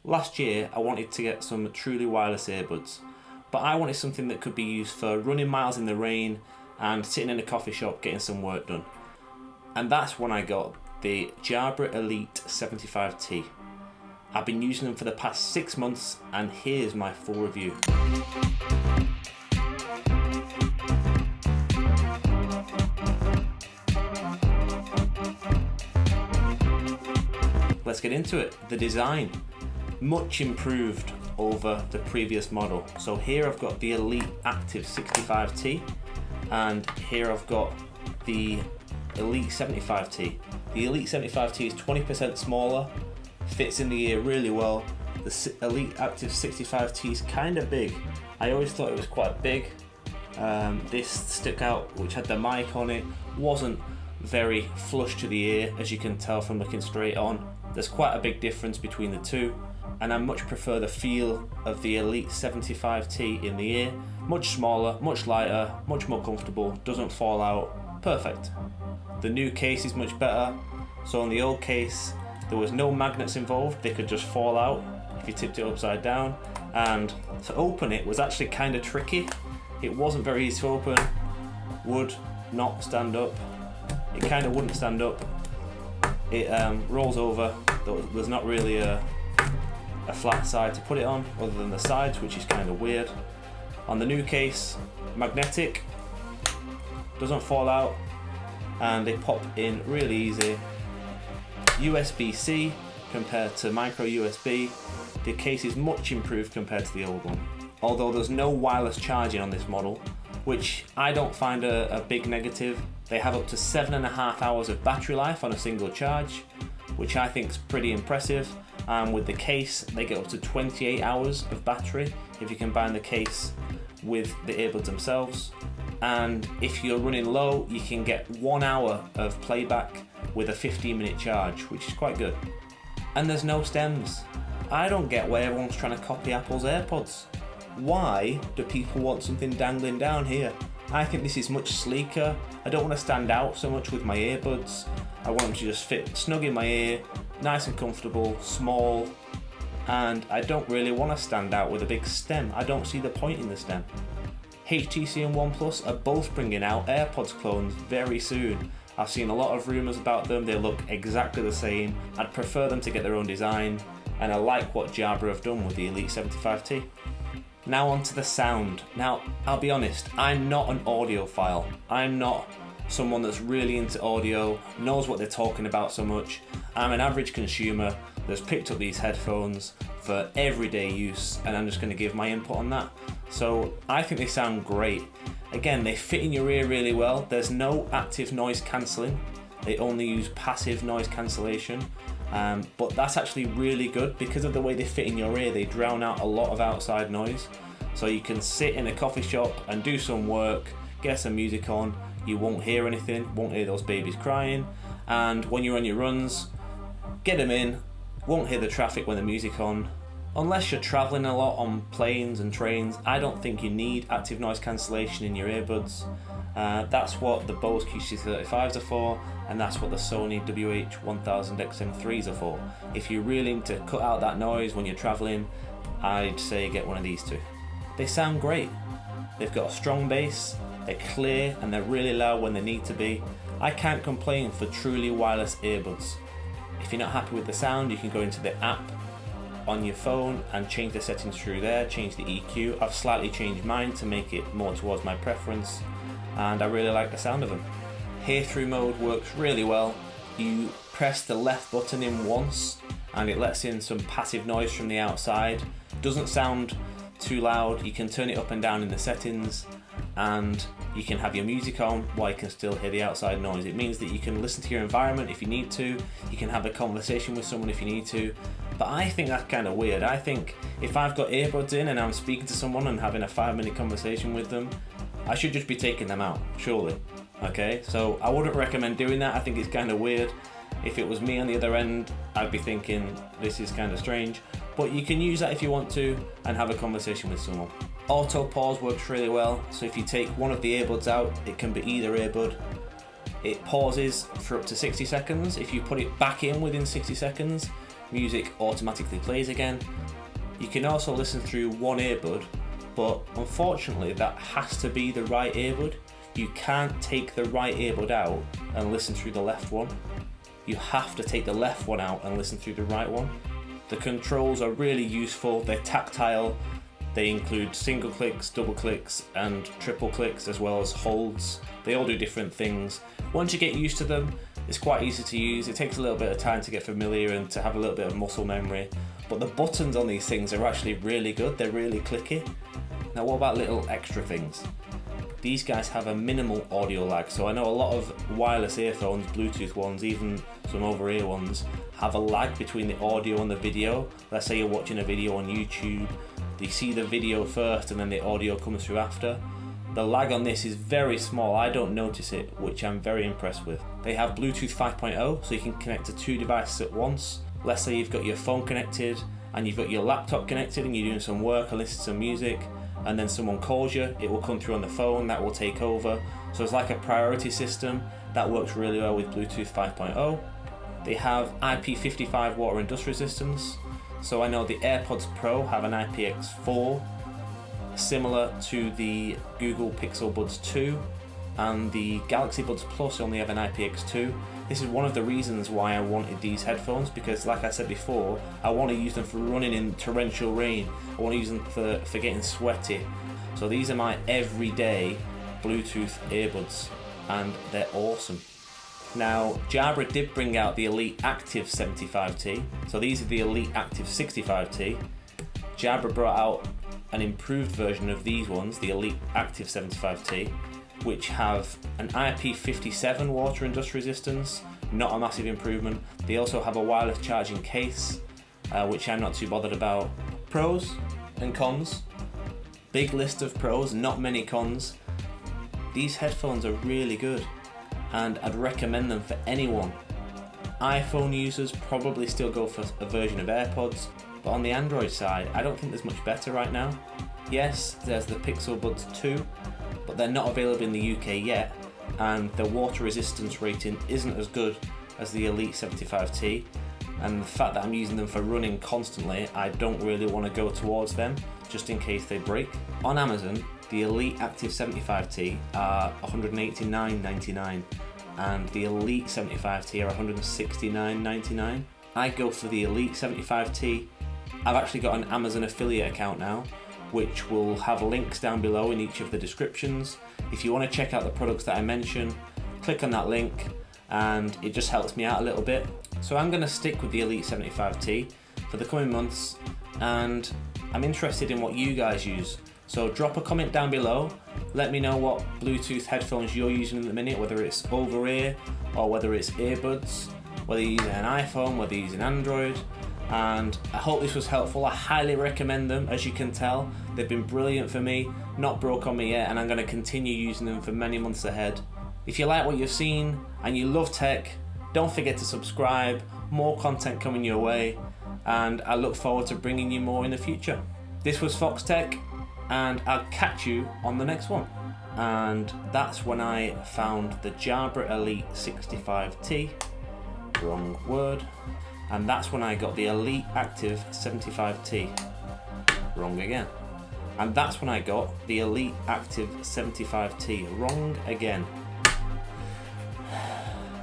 Last year I wanted to get some truly wireless earbuds, but I wanted something that could be used for running miles in the rain and sitting in a coffee shop getting some work done. And that's when I got the Jabra Elite 75T. I've been using them for the past 6 months, and here's my full review. Let's get into it. The design, much improved over the previous model. So here I've got the Elite Active 65T, and here I've got the Elite 75T. The Elite 75T is 20% smaller, fits in the ear really well. The Elite Active 65T is kind of big. I always thought it was quite big. This stick out, which had the mic on it, wasn't very flush to the ear, as you can tell from looking straight on. There's quite a big difference between the two, and I much prefer the feel of the Elite 75T in the ear. Much smaller, much lighter, much more comfortable, doesn't fall out, perfect. The new case is much better. So on the old case, there was no magnets involved, they could just fall out if you tipped it upside down, and to open it was actually kind of tricky. It wasn't very easy to open, would not stand up, it kind of wouldn't stand up, it rolls over. There's not really a flat side to put it on other than the sides, which is kind of weird. On the new case, magnetic, doesn't fall out, and they pop in really easy. USB-C compared to micro USB. The case is much improved compared to the old one, although there's no wireless charging on this model, which I don't find a big negative. They have up to 7.5 hours of battery life on a single charge, which I think is pretty impressive. With the case, they get up to 28 hours of battery if you combine the case with the earbuds themselves. And if you're running low, you can get 1 hour of playback with a 15-minute charge, which is quite good. And there's no stems. I don't get why everyone's trying to copy Apple's AirPods. Why do people want something dangling down here? I think this is much sleeker. I don't want to stand out so much with my earbuds. I want them to just fit snug in my ear, nice and comfortable, small, and I don't really want to stand out with a big stem. I don't see the point in the stem. HTC and OnePlus are both bringing out AirPods clones very soon. I've seen a lot of rumours about them. They look exactly the same. I'd prefer them to get their own design, and I like what Jabra have done with the Elite 75T. Now on to the sound. Now, I'll be honest, I'm not an audiophile. I'm not someone that's really into audio, knows what they're talking about so much. I'm an average consumer that's picked up these headphones for everyday use, and I'm just going to give my input on that. So I think they sound great. Again, they fit in your ear really well. There's no active noise cancelling. They only use passive noise cancellation. But that's actually really good because of the way they fit in your ear. They drown out a lot of outside noise. So you can sit in a coffee shop and do some work, get some music on. You won't hear anything, won't hear those babies crying. And when you're on your runs, get them in, won't hear the traffic when the music's on. Unless you're traveling a lot on planes and trains, I don't think you need active noise cancellation in your earbuds. That's what the Bose QC35s are for, and that's what the Sony WH-1000XM3s are for. If you're really need to cut out that noise when you're traveling, I'd say get one of these two. They sound great. They've got a strong bass, they're clear, and they're really loud when they need to be. I can't complain for truly wireless earbuds. If you're not happy with the sound, you can go into the app on your phone and change the settings through there, change the EQ. I've slightly changed mine to make it more towards my preference, and I really like the sound of them. Hear through mode works really well. You press the left button in once and it lets in some passive noise from the outside. Doesn't sound too loud. You can turn it up and down in the settings, and you can have your music on while you can still hear the outside noise. It means that you can listen to your environment if you need to, you can have a conversation with someone if you need to. But I think that's kind of weird. I think if I've got earbuds in and I'm speaking to someone and having a 5-minute conversation with them, I should just be taking them out, surely. Okay, so I wouldn't recommend doing that. I think it's kind of weird. If it was me on the other end, I'd be thinking this is kind of strange. But you can use that if you want to and have a conversation with someone. Auto pause works really well. So if you take one of the earbuds out, it can be either earbud. It pauses for up to 60 seconds. If you put it back in within 60 seconds, music automatically plays again. You can also listen through one earbud, but unfortunately that has to be the right earbud. You can't take the right earbud out and listen through the left one. You have to take the left one out and listen through the right one. The controls are really useful, they're tactile, they include single clicks, double clicks and triple clicks, as well as holds. They all do different things. Once you get used to them, it's quite easy to use. It takes a little bit of time to get familiar and to have a little bit of muscle memory, but the buttons on these things are actually really good, they're really clicky. Now what about little extra things? These guys have a minimal audio lag, so I know a lot of wireless earphones, Bluetooth ones, even some over-ear ones, have a lag between the audio and the video. Let's say you're watching a video on YouTube, you see the video first and then the audio comes through after. The lag on this is very small, I don't notice it, which I'm very impressed with. They have Bluetooth 5.0, so you can connect to 2 devices at once. Let's say you've got your phone connected and you've got your laptop connected and you're doing some work or listening to some music, and then someone calls you, it will come through on the phone, that will take over. So it's like a priority system that works really well with Bluetooth 5.0. They have IP55 water and dust resistance. So I know the AirPods Pro have an IPX4, similar to the Google Pixel Buds 2, and the Galaxy Buds Plus only have an IPX2. This is one of the reasons why I wanted these headphones, because like I said before, I want to use them for running in torrential rain. I want to use them for getting sweaty. So these are my everyday Bluetooth earbuds and they're awesome. Now Jabra did bring out the Elite Active 75T, so these are the Elite Active 65T. Jabra brought out an improved version of these ones, the Elite Active 75T, which have an IP57 water and dust resistance, not a massive improvement. They also have a wireless charging case, which I'm not too bothered about. Pros and cons. Big list of pros, not many cons. These headphones are really good and I'd recommend them for anyone. iPhone users probably still go for a version of AirPods, but on the Android side, I don't think there's much better right now. Yes, there's the Pixel Buds 2, but they're not available in the UK yet, and the water resistance rating isn't as good as the Elite 75T, and the fact that I'm using them for running constantly, I don't really want to go towards them, just in case they break. On Amazon, the Elite Active 75T are $189.99, and the Elite 75T are $169.99. I go for the Elite 75T. I've actually got an Amazon affiliate account now, which will have links down below in each of the descriptions. If you want to check out the products that I mention, click on that link and it just helps me out a little bit. So I'm going to stick with the Elite 75T for the coming months, and I'm interested in what you guys use. So drop a comment down below, let me know what Bluetooth headphones you're using at the minute, whether it's over-ear or whether it's earbuds, whether you're using an iPhone, whether you're using Android. And I hope this was helpful. I highly recommend them. As you can tell, they've been brilliant for me, not broke on me yet, and I'm going to continue using them for many months ahead. If you like what you've seen and you love tech, don't forget to subscribe. More content coming your way, and I look forward to bringing you more in the future. This was Fox Tech, and I'll catch you on the next one. And that's when I found the Jabra Elite 65T, wrong word, and that's when I got the Elite Active 75T, wrong again, and that's when I got the Elite Active 75T, wrong again.